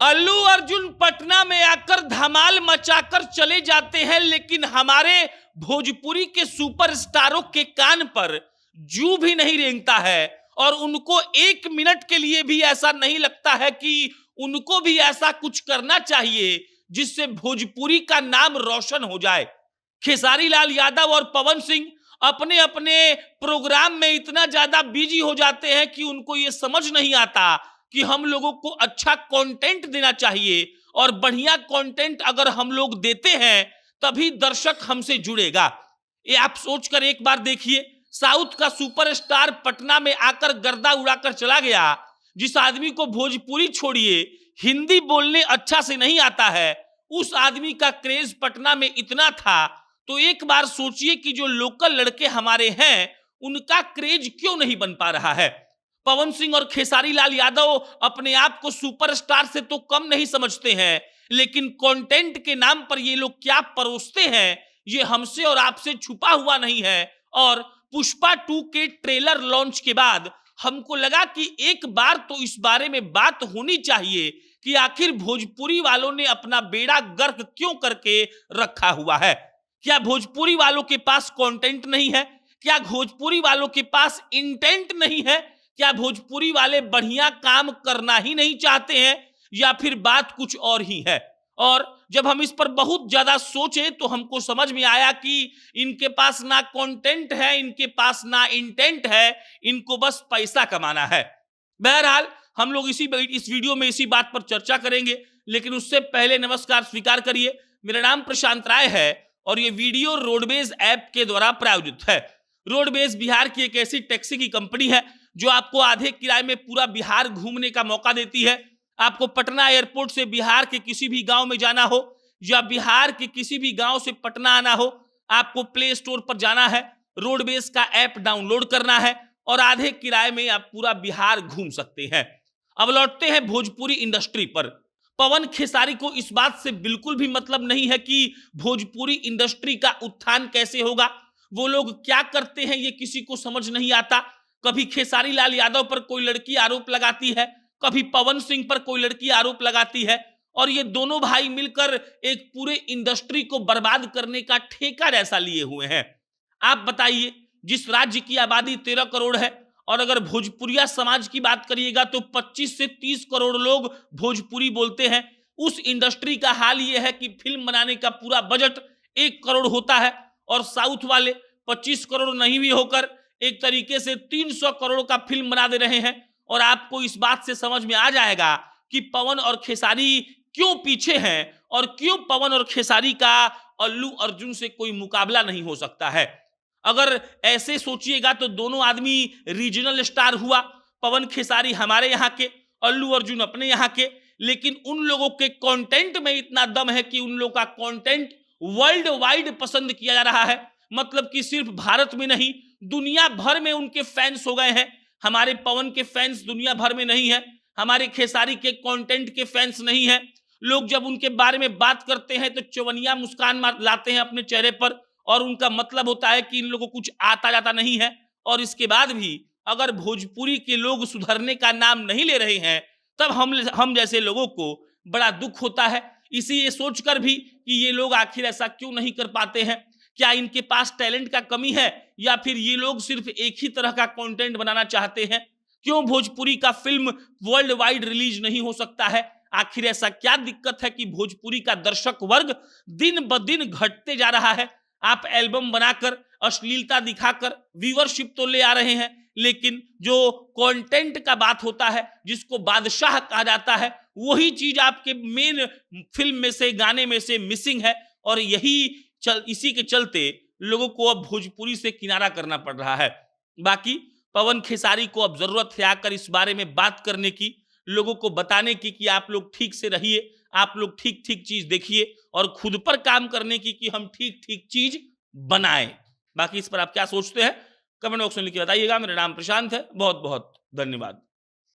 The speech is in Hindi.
अल्लू अर्जुन पटना में आकर धमाल मचाकर चले जाते हैं, लेकिन हमारे भोजपुरी के सुपरस्टारों के कान पर जू भी नहीं रेंगता है और उनको एक मिनट के लिए भी ऐसा नहीं लगता है कि उनको भी ऐसा कुछ करना चाहिए जिससे भोजपुरी का नाम रोशन हो जाए। खेसारी लाल यादव और पवन सिंह अपने अपने प्रोग्राम में इतना ज्यादा बिजी हो जाते हैं कि उनको ये समझ नहीं आता कि हम लोगों को अच्छा कंटेंट देना चाहिए और बढ़िया कंटेंट अगर हम लोग देते हैं तभी दर्शक हमसे जुड़ेगा। ये आप सोचकर एक बार देखिए, साउथ का सुपरस्टार पटना में आकर गर्दा उड़ाकर चला गया। जिस आदमी को भोजपुरी छोड़िए हिंदी बोलने अच्छा से नहीं आता है, उस आदमी का क्रेज पटना में इतना था, तो एक बार सोचिए कि जो लोकल लड़के हमारे हैं उनका क्रेज क्यों नहीं बन पा रहा है। पवन सिंह और खेसारी लाल यादव अपने आप को सुपरस्टार से तो कम नहीं समझते हैं, लेकिन कंटेंट के नाम पर ये लोग क्या परोसते हैं ये हमसे और आपसे छुपा हुआ नहीं है। और पुष्पा 2 के ट्रेलर लॉन्च के बाद हमको लगा कि एक बार तो इस बारे में बात होनी चाहिए कि आखिर भोजपुरी वालों ने अपना बेड़ा गर्क क्यों करके रखा हुआ है। क्या भोजपुरी वालों के पास कंटेंट नहीं है? क्या भोजपुरी वालों के पास इंटेंट नहीं है? क्या भोजपुरी वाले बढ़िया काम करना ही नहीं चाहते हैं या फिर बात कुछ और ही है? और जब हम इस पर बहुत ज्यादा सोचे तो हमको समझ में आया कि इनके पास ना कंटेंट है, इनके पास ना इंटेंट है, इनको बस पैसा कमाना है। बहरहाल हम लोग इस वीडियो में इसी बात पर चर्चा करेंगे, लेकिन उससे पहले नमस्कार स्वीकार करिए। मेरा नाम प्रशांत राय है और ये वीडियो रोडवेज ऐप के द्वारा प्रायोजित है। रोडवेज बिहार की एक ऐसी टैक्सी की कंपनी है जो आपको आधे किराए में पूरा बिहार घूमने का मौका देती है। आपको पटना एयरपोर्ट से बिहार के किसी भी गांव में जाना हो या बिहार के किसी भी गांव से पटना आना हो, आपको प्ले स्टोर पर जाना है, रोडवेज का ऐप डाउनलोड करना है और आधे किराए में आप पूरा बिहार घूम सकते हैं। अब लौटते हैं भोजपुरी इंडस्ट्री पर। पवन खेसारी को इस बात से बिल्कुल भी मतलब नहीं है कि भोजपुरी इंडस्ट्री का उत्थान कैसे होगा। वो लोग क्या करते हैं ये किसी को समझ नहीं आता। कभी खेसारी लाल यादव पर कोई लड़की आरोप लगाती है, कभी पवन सिंह पर कोई लड़की आरोप लगाती है और ये दोनों भाई मिलकर एक पूरे इंडस्ट्री को बर्बाद करने का ठेका जैसा लिए हुए हैं। आप बताइए, जिस राज्य की आबादी 13 करोड़ है और अगर भोजपुरिया समाज की बात करिएगा तो 25 से 30 करोड़ लोग भोजपुरी बोलते हैं। उस इंडस्ट्री का हाल यह है कि फिल्म बनाने का पूरा बजट 1 करोड़ होता है और साउथ वाले 25 करोड़ नहीं भी होकर एक तरीके से 300 करोड़ का फिल्म बना दे रहे हैं। और आपको इस बात से समझ में आ जाएगा कि पवन और खेसारी क्यों पीछे हैं और क्यों पवन और खेसारी का अल्लू अर्जुन से कोई मुकाबला नहीं हो सकता है। अगर ऐसे सोचिएगा तो दोनों आदमी रीजनल स्टार हुआ, पवन खेसारी हमारे यहाँ के, अल्लू अर्जुन अपने यहाँ के, लेकिन उन लोगों के कंटेंट में इतना दम है कि उन लोगों का कंटेंट वर्ल्ड वाइड पसंद किया जा रहा है। मतलब कि सिर्फ भारत में नहीं, दुनिया भर में उनके फैंस हो गए हैं। हमारे पवन के फैंस दुनिया भर में नहीं है, हमारे खेसारी के कंटेंट के फैंस नहीं है। लोग जब उनके बारे में बात करते हैं तो चवनिया मुस्कान लाते हैं अपने चेहरे पर और उनका मतलब होता है कि इन लोगों को कुछ आता जाता नहीं है। और इसके बाद भी अगर भोजपुरी के लोग सुधरने का नाम नहीं ले रहे हैं तब हम जैसे लोगों को बड़ा दुख होता है। इसी ये सोचकर भी कि ये लोग आखिर ऐसा क्यों नहीं कर पाते हैं। क्या इनके पास टैलेंट का कमी है या फिर ये लोग सिर्फ एक ही तरह का कंटेंट बनाना चाहते हैं? क्यों भोजपुरी का फिल्म वर्ल्ड वाइड रिलीज नहीं हो सकता है? आखिर ऐसा क्या दिक्कत है कि भोजपुरी का दर्शक वर्ग दिन ब दिन घटते जा रहा है? आप एल्बम बनाकर अश्लीलता दिखाकर व्यूअरशिप तो ले आ रहे हैं, लेकिन जो कंटेंट का बात होता है, जिसको बादशाह कहा जाता है, वही चीज आपके मेन फिल्म में से, गाने में से मिसिंग है। और इसी के चलते लोगों को अब भोजपुरी से किनारा करना पड़ रहा है। बाकी पवन खेसारी को अब जरूरत है आकर इस बारे में बात करने की, लोगों को बताने की कि आप लोग ठीक से रहिए, आप लोग ठीक ठीक चीज देखिए और खुद पर काम करने की कि हम ठीक ठीक चीज बनाएं। बाकी इस पर आप क्या सोचते हैं कमेंट बॉक्स में लिख के बताइएगा। मेरा नाम प्रशांत है, बहुत बहुत धन्यवाद।